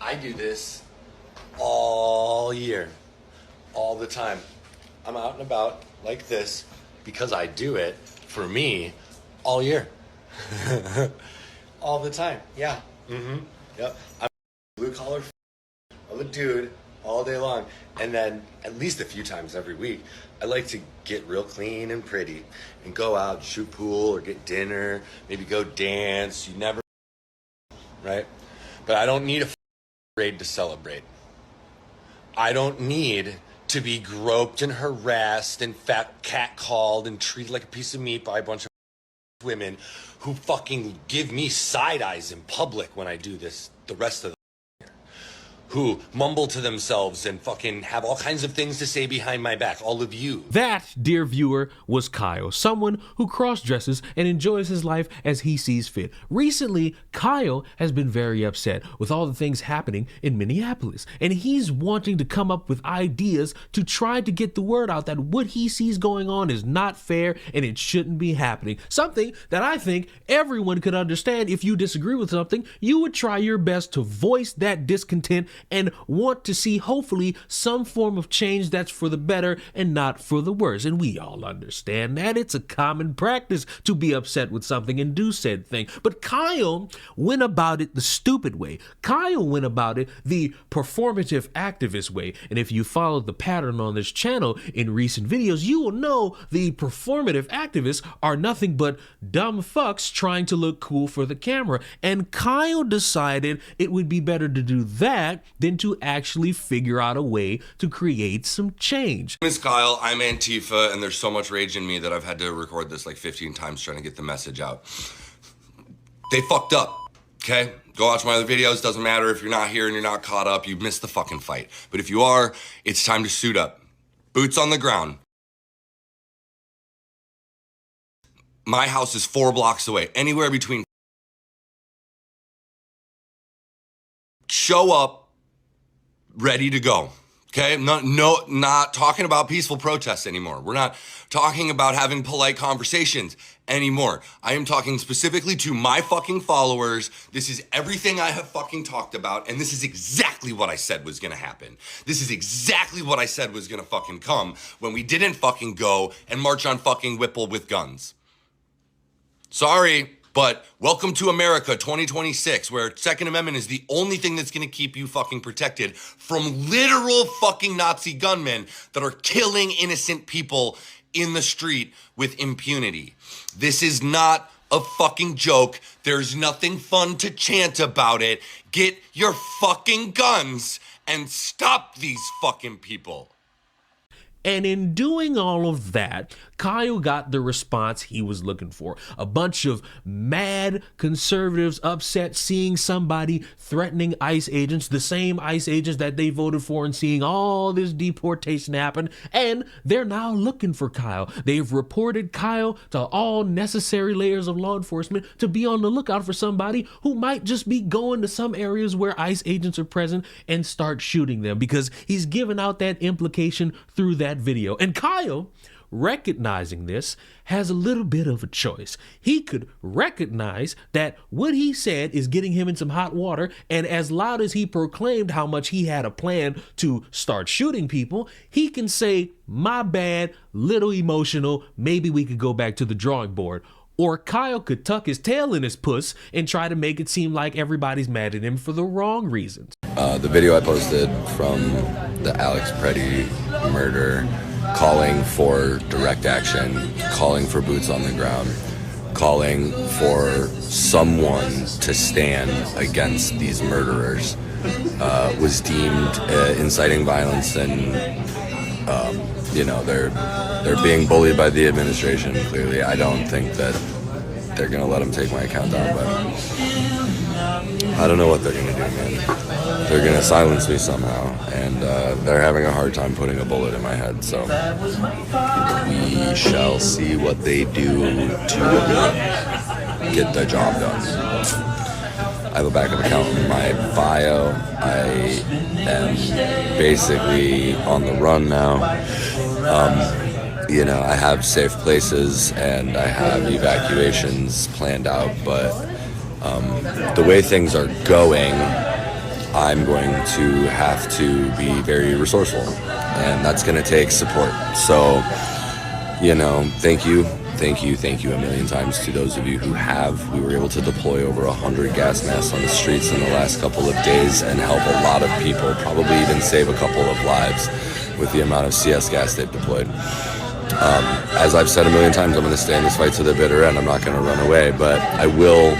I do this all year, all the time. I'm out and about like this because I do it for me all year. All the time. Yeah. Yep. I'm a blue collar of a dude all day long. And then at least a few times every week, I like to get real clean and pretty and go out, shoot pool or get dinner, maybe go dance. You never, right? But I don't need a parade to celebrate. I don't need to be groped and harassed and catcalled and treated like a piece of meat by a bunch of women who fucking give me side eyes in public when I do this the rest of the year. Who mumble to themselves and fucking have all kinds of things to say behind my back. All of you. That, dear viewer, was Kyle, someone who cross-dresses and enjoys his life as he sees fit. Recently, Kyle has been very upset with all the things happening in Minneapolis, and he's wanting to come up with ideas to try to get the word out that what he sees going on is not fair and it shouldn't be happening. Something that I think everyone could understand. If you disagree with something, you would try your best to voice that discontent and want to see, hopefully, some form of change that's for the better and not for the worse. And we all understand that. It's a common practice to be upset with something and do said thing. But Kyle went about it the stupid way. Kyle went about it the performative activist way. And if you follow the pattern on this channel in recent videos, you will know the performative activists are nothing but dumb fucks trying to look cool for the camera. And Kyle decided it would be better to do that than to actually figure out a way to create some change. My name is Kyle, I'm Antifa, and there's so much rage in me that I've had to record this like 15 times trying to get the message out. They fucked up, okay? Go watch my other videos, doesn't matter if you're not here and you're not caught up, you missed the fucking fight. But if you are, it's time to suit up. Boots on the ground. My house is 4 blocks away, anywhere between. Show up, ready to go, okay? Not talking about peaceful protests anymore. We're not talking about having polite conversations anymore. I am talking specifically to my fucking followers. This is everything I have fucking talked about, and this is exactly what I said was gonna happen. This is exactly what I said was gonna fucking come when we didn't fucking go and march on fucking Whipple with guns. Sorry. But welcome to America 2026, where Second Amendment is the only thing that's gonna keep you fucking protected from literal fucking Nazi gunmen that are killing innocent people in the street with impunity. This is not a fucking joke. There's nothing fun to chant about it. Get your fucking guns and stop these fucking people. And in doing all of that, Kyle got the response he was looking for. A bunch of mad conservatives upset seeing somebody threatening ICE agents, the same ICE agents that they voted for, and seeing all this deportation happen. And they're now looking for Kyle. They've reported Kyle to all necessary layers of law enforcement to be on the lookout for somebody who might just be going to some areas where ICE agents are present and start shooting them, because he's given out that implication through that video. And Kyle, recognizing this, has a little bit of a choice. He could recognize that what he said is getting him in some hot water, and as loud as he proclaimed how much he had a plan to start shooting people, he can say, my bad, little emotional, maybe we could go back to the drawing board. Or Kyle could tuck his tail in his puss and try to make it seem like everybody's mad at him for the wrong reasons. The video I posted from the Alex Preddy murder, calling for direct action, calling for boots on the ground, calling for someone to stand against these murderers, was deemed inciting violence, and they're being bullied by the administration. Clearly, I don't think that they're gonna let them take my account down, but I don't know what they're gonna do, man. They're gonna silence me somehow, and they're having a hard time putting a bullet in my head, so we shall see what they do to get the job done. I have a backup account in my bio. I am basically on the run now. I have safe places and I have evacuations planned out, but the way things are going, I'm going to have to be very resourceful, and that's going to take support. So, thank you a million times to those of you who have. We were able to deploy over 100 gas masks on the streets in the last couple of days and help a lot of people, probably even save a couple of lives with the amount of CS gas they've deployed. As I've said a million times, I'm going to stay in this fight to the bitter end. I'm not going to run away, but I will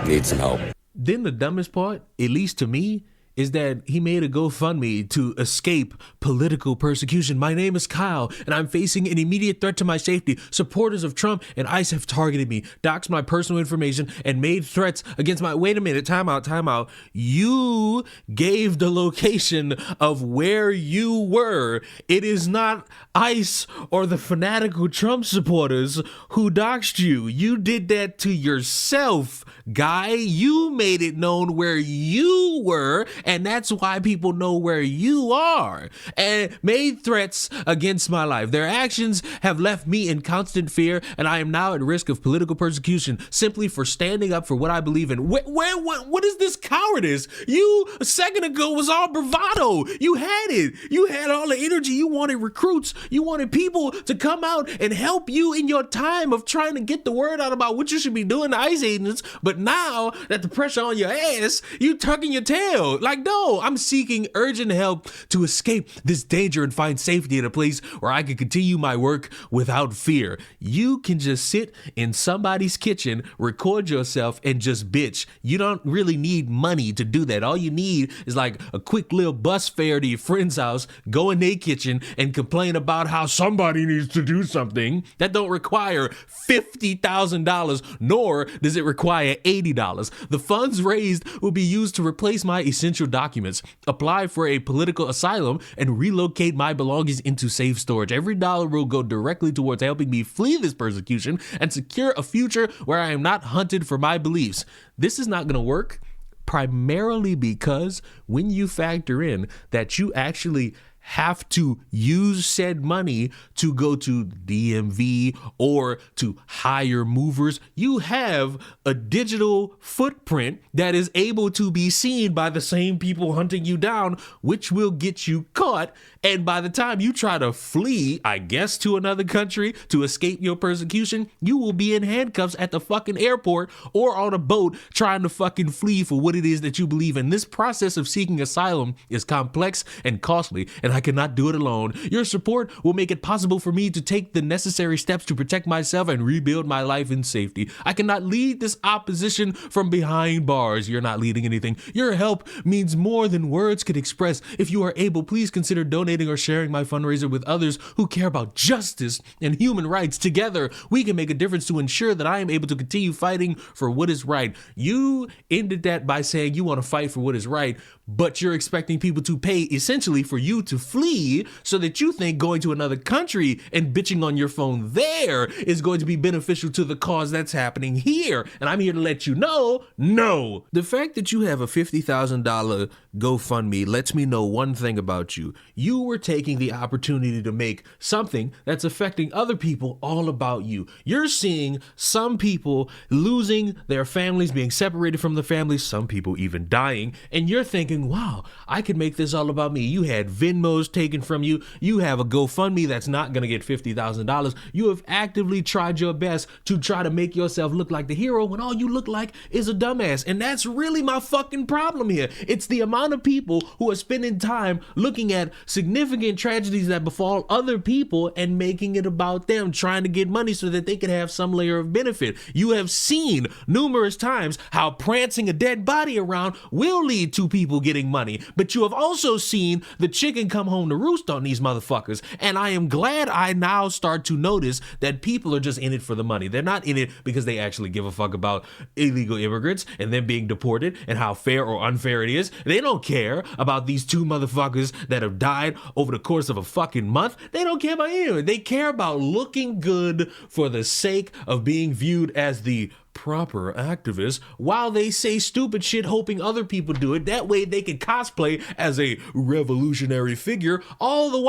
need some help. Then the dumbest part, at least to me, is that he made a GoFundMe to escape political persecution. My name is Kyle, and I'm facing an immediate threat to my safety. Supporters of Trump and ICE have targeted me, doxed my personal information, and made threats against my... Wait a minute, time out. You gave the location of where you were. It is not ICE or the fanatical Trump supporters who doxed you. You did that to yourself, guy. You made it known where you were, and that's why people know where you are, and made threats against my life. Their actions have left me in constant fear, and I am now at risk of political persecution simply for standing up for what I believe in. What is this cowardice? You, a second ago, was all bravado. You had it. You had all the energy. You wanted recruits. You wanted people to come out and help you in your time of trying to get the word out about what you should be doing to ICE agents. But now that the pressure on your ass, you tucking your tail. Like, no, I'm seeking urgent help to escape this danger and find safety in a place where I can continue my work without fear. You can just sit in somebody's kitchen, record yourself, and just bitch. You don't really need money to do that. All you need is like a quick little bus fare to your friend's house, go in their kitchen, and complain about how somebody needs to do something. That don't require $50,000, nor does it require $80. The funds raised will be used to replace my essential documents, apply for a political asylum, and relocate my belongings into safe storage. Every dollar will go directly towards helping me flee this persecution and secure a future where I am not hunted for my beliefs. This is not going to work primarily because when you factor in that you actually have to use said money to go to DMV or to hire movers, you have a digital footprint that is able to be seen by the same people hunting you down, which will get you caught. And by the time you try to flee, I guess, to another country to escape your persecution, you will be in handcuffs at the fucking airport or on a boat trying to fucking flee for what it is that you believe in. This process of seeking asylum is complex and costly, and I cannot do it alone. Your support will make it possible for me to take the necessary steps to protect myself and rebuild my life in safety. I cannot lead this opposition from behind bars. You're not leading anything. Your help means more than words could express. If you are able, please consider donating or sharing my fundraiser with others who care about justice and human rights. Together, we can make a difference to ensure that I am able to continue fighting for what is right. You ended that by saying you want to fight for what is right, but you're expecting people to pay essentially for you to flee so that you think going to another country and bitching on your phone there is going to be beneficial to the cause that's happening here. And I'm here to let you know, no. The fact that you have a $50,000 GoFundMe lets me know one thing about you. You were taking the opportunity to make something that's affecting other people all about you. You're seeing some people losing their families, being separated from the families, some people even dying, and you're thinking, wow, I could make this all about me. You had Venmos taken from you. You have a GoFundMe that's not going to get $50,000. You have actively tried your best to try to make yourself look like the hero when all you look like is a dumbass. And that's really my fucking problem here. It's the amount of people who are spending time looking at significant tragedies that befall other people and making it about them, trying to get money so that they can have some layer of benefit. You have seen numerous times how prancing a dead body around will lead to people getting money, but you have also seen the chicken come home to roost on these motherfuckers. And I am glad I now start to notice that people are just in it for the money. They're not in it because they actually give a fuck about illegal immigrants and them being deported and how fair or unfair it is. They don't care about these two motherfuckers that have died over the course of a fucking month. They don't care about anything. They care about looking good for the sake of being viewed as the proper activist while they say stupid shit hoping other people do it. That way they can cosplay as a revolutionary figure all the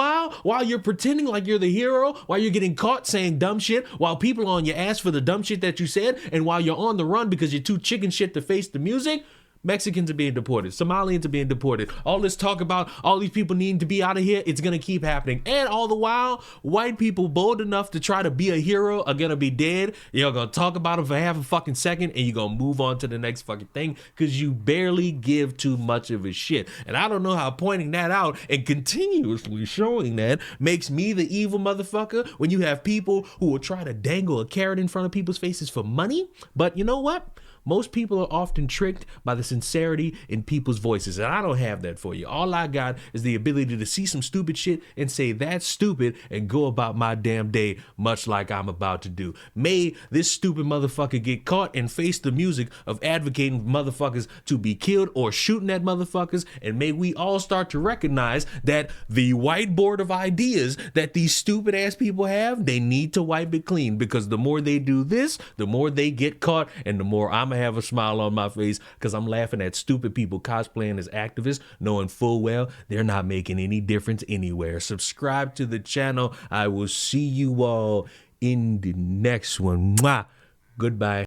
while you're pretending like you're the hero, while you're getting caught saying dumb shit, while people are on your ass for the dumb shit that you said, and while you're on the run because you're too chicken shit to face the music. Mexicans are being deported. Somalians are being deported. All this talk about all these people needing to be out of here, it's going to keep happening. And all the while, white people bold enough to try to be a hero are going to be dead. You're going to talk about them for half a fucking second and you're going to move on to the next fucking thing because you barely give too much of a shit. And I don't know how pointing that out and continuously showing that makes me the evil motherfucker when you have people who will try to dangle a carrot in front of people's faces for money. But you know what? Most people are often tricked by the sincerity in people's voices, and I don't have that for you. All I got is the ability to see some stupid shit and say that's stupid and go about my damn day much like I'm about to do. May this stupid motherfucker get caught and face the music of advocating motherfuckers to be killed or shooting at motherfuckers, and may we all start to recognize that the whiteboard of ideas that these stupid ass people have, they need to wipe it clean, because the more they do this, the more they get caught, and the more I'm gonna have a smile on my face because I'm laughing at stupid people cosplaying as activists, knowing full well they're not making any difference anywhere. Subscribe to the channel. I will see you all in the next one. Mwah. Goodbye.